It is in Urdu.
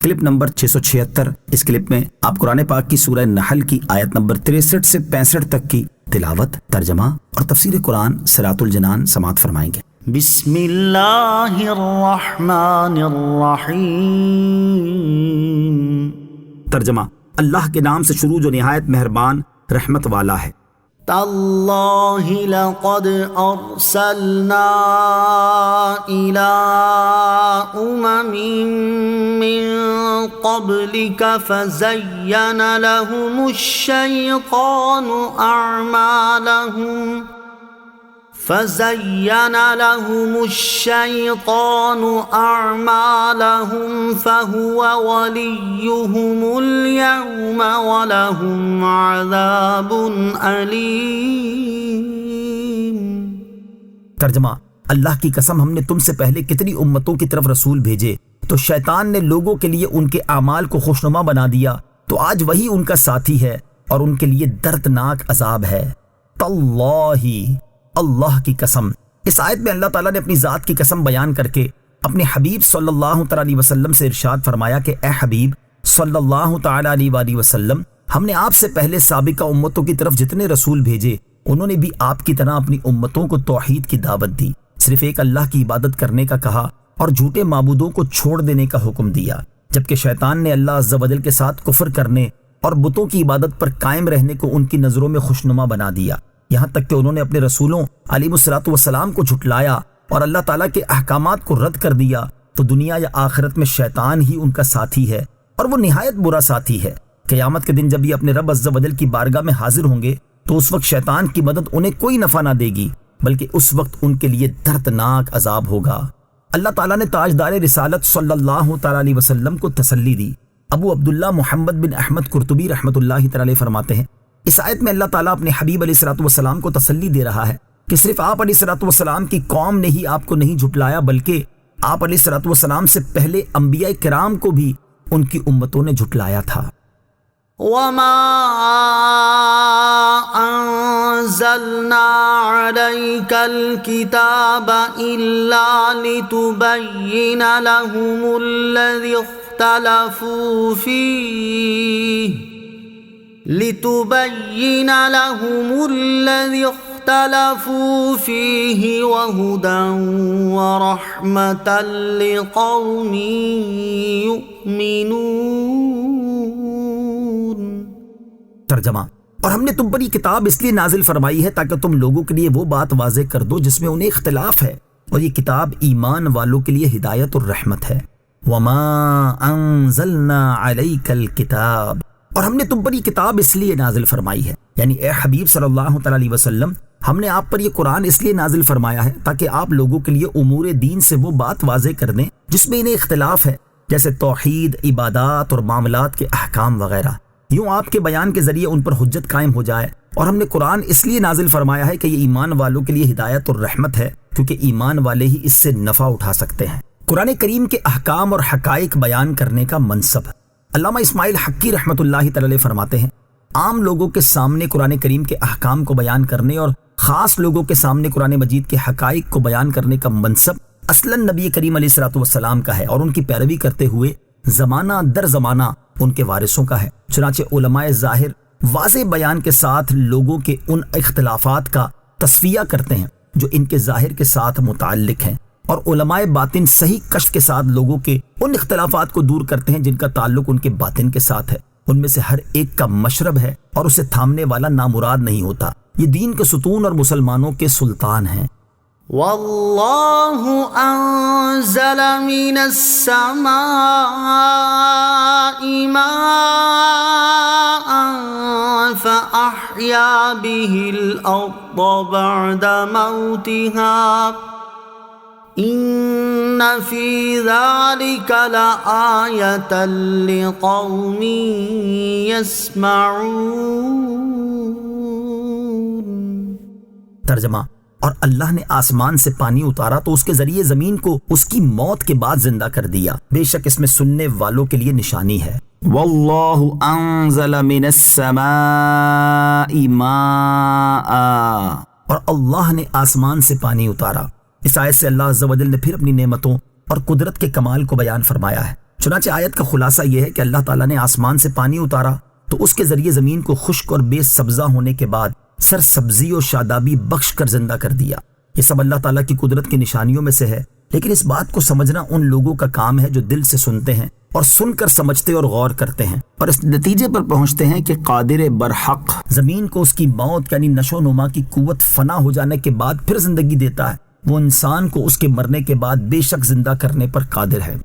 Clip number 676۔ اس کلپ میں آپ قرآن پاک کی سورہ نحل کی آیت نمبر 63 سے 65 تک کی تلاوت، ترجمہ اور تفسیر قرآن صراط الجنان سماعت فرمائیں گے۔ بسم اللہ الرحمن الرحیم۔ ترجمہ: اللہ کے نام سے شروع جو نہایت مہربان رحمت والا ہے۔ تاللہ لقد ارسلنا الى من قبلك فزین لهم الشیطان أعمالهم فهو وليهم اليوم ولهم عذاب أليم۔ ترجمہ: اللہ کی قسم ہم نے تم سے پہلے کتنی امتوں کی طرف رسول بھیجے تو شیطان نے لوگوں کے لیے ان کے اعمال کو خوشنما بنا دیا، تو آج وہی ان کا ساتھی ہے اور ان کے لیے دردناک عذاب ہے۔ تاللہ، اللہ کی قسم۔ اس آیت میں اللہ تعالیٰ نے اپنی ذات کی قسم بیان کر کے اپنے حبیب صلی اللہ تعالیٰ علیہ وسلم سے ارشاد فرمایا کہ اے حبیب صلی اللہ تعالیٰ علیہ وسلم، ہم نے آپ سے پہلے سابقہ امتوں کی طرف جتنے رسول بھیجے انہوں نے بھی آپ کی طرح اپنی امتوں کو توحید کی دعوت دی، صرف ایک اللہ کی عبادت کرنے کا کہا اور جھوٹے معبودوں کو چھوڑ دینے کا حکم دیا، جبکہ شیطان نے اللہ عز و جل کے ساتھ کفر کرنے اور بتوں کی عبادت پر قائم رہنے کو ان کی نظروں میں خوشنما بنا دیا، یہاں تک کہ انہوں نے اپنے رسولوں علیہ السلام کو جھٹلایا اور اللہ تعالیٰ کے احکامات کو رد کر دیا، تو دنیا یا آخرت میں شیطان ہی ان کا ساتھی ہے اور وہ نہایت برا ساتھی ہے۔ قیامت کے دن جب یہ اپنے رب عز و جل کی بارگاہ میں حاضر ہوں گے تو اس وقت شیطان کی مدد انہیں کوئی نفع نہ دے گی، بلکہ اس وقت ان کے لیے دردناک عذاب ہوگا۔ اللہ تعالیٰ نے تاجدار رسالت صلی اللہ تعالیٰ علیہ وسلم کو تسلی دی۔ ابو عبداللہ محمد بن احمد قرطبی رحمۃ اللہ تعالیٰ فرماتے ہیں، اس آیت میں اللہ تعالیٰ اپنے حبیب علیہ السلام کو تسلی دے رہا ہے کہ صرف آپ علیہ السلام کی قوم نے ہی آپ کو نہیں جھٹلایا، بلکہ آپ علیہ السلام سے پہلے انبیاء کرام کو بھی ان کی امتوں نے جھٹلایا تھا۔ وما انزلنا عليك الكتاب الا لتبين لهم الذي اختلفوا فيه وهدى ورحمة لقوم يؤمنون۔ ترجمہ: اور ہم نے تم پر یہ کتاب اس لیے نازل فرمائی ہے تاکہ تم لوگوں کے لیے وہ بات واضح کر دو جس میں انہیں اختلاف ہے، اور یہ کتاب ایمان والوں کے لیے ہدایت اور رحمت ہے۔ وما انزلنا علیک الکتاب، اور ہم نے تم پر یہ کتاب اس لیے نازل فرمائی ہے، یعنی اے حبیب صلی اللہ تعالیٰ علیہ وسلم، ہم نے آپ پر یہ قرآن اس لیے نازل فرمایا ہے تاکہ آپ لوگوں کے لیے امور دین سے وہ بات واضح کر دیں جس میں انہیں اختلاف ہے، جیسے توحید، عبادات اور معاملات کے احکام وغیرہ۔ یوں آپ کے بیان کے ذریعے ان پر حجت قائم ہو جائے، اور ہم نے قرآن اس لیے نازل فرمایا ہے کہ یہ ایمان والوں کے لیے ہدایت اور رحمت ہے، کیونکہ ایمان والے ہی اس سے نفع اٹھا سکتے ہیں۔ قرآن کریم کے احکام اور حقائق بیان کرنے کا منصب۔ علامہ اسماعیل حقی رحمۃ اللہ تعالی فرماتے ہیں، عام لوگوں کے سامنے قرآن کریم کے احکام کو بیان کرنے اور خاص لوگوں کے سامنے قرآن مجید کے حقائق کو بیان کرنے کا منصب اصلاً نبی کریم علیہ السلام کا ہے، اور ان کی پیروی کرتے ہوئے زمانہ در زمانہ ان کے وارثوں کا ہے۔ چنانچہ علماء ظاہر واضح بیان کے ساتھ لوگوں کے ان اختلافات کا تصفیہ کرتے ہیں جو ان کے ظاہر کے ساتھ متعلق ہیں، اور علماء باطن صحیح کشف کے ساتھ لوگوں کے ان اختلافات کو دور کرتے ہیں جن کا تعلق ان کے باطن کے ساتھ ہے۔ ان میں سے ہر ایک کا مشرب ہے اور اسے تھامنے والا نامراد نہیں ہوتا۔ یہ دین کے ستون اور مسلمانوں کے سلطان ہیں۔ واللہ انزل من السماء ماء فأحیا به الارض بعد موتها ان فی ذلک لآیۃ لقوم یسمعون۔ ترجمہ: اور اللہ نے آسمان سے پانی اتارا تو اس کے ذریعے زمین کو اس کی موت کے بعد زندہ کر دیا، بے شک اس میں سننے والوں کے لیے نشانی ہے۔ واللہ انزل من السماء ماء، اور اللہ نے آسمان سے پانی اتارا۔ اس آیت سے اللہ عز و جل نے پھر اپنی نعمتوں اور قدرت کے کمال کو بیان فرمایا ہے۔ چنانچہ آیت کا خلاصہ یہ ہے کہ اللہ تعالیٰ نے آسمان سے پانی اتارا تو اس کے ذریعے زمین کو خشک اور بے سبزہ ہونے کے بعد سر سبزی اور شادابی بخش کر زندہ کر دیا۔ یہ سب اللہ تعالیٰ کی قدرت کی نشانیوں میں سے ہے، لیکن اس بات کو سمجھنا ان لوگوں کا کام ہے جو دل سے سنتے ہیں اور سن کر سمجھتے اور غور کرتے ہیں اور اس نتیجے پر پہنچتے ہیں کہ قادر برحق زمین کو اس کی موت یعنی نشو و نما کی قوت فنا ہو جانے کے بعد پھر زندگی دیتا ہے۔ وہ انسان کو اس کے مرنے کے بعد بے شک زندہ کرنے پر قادر ہے۔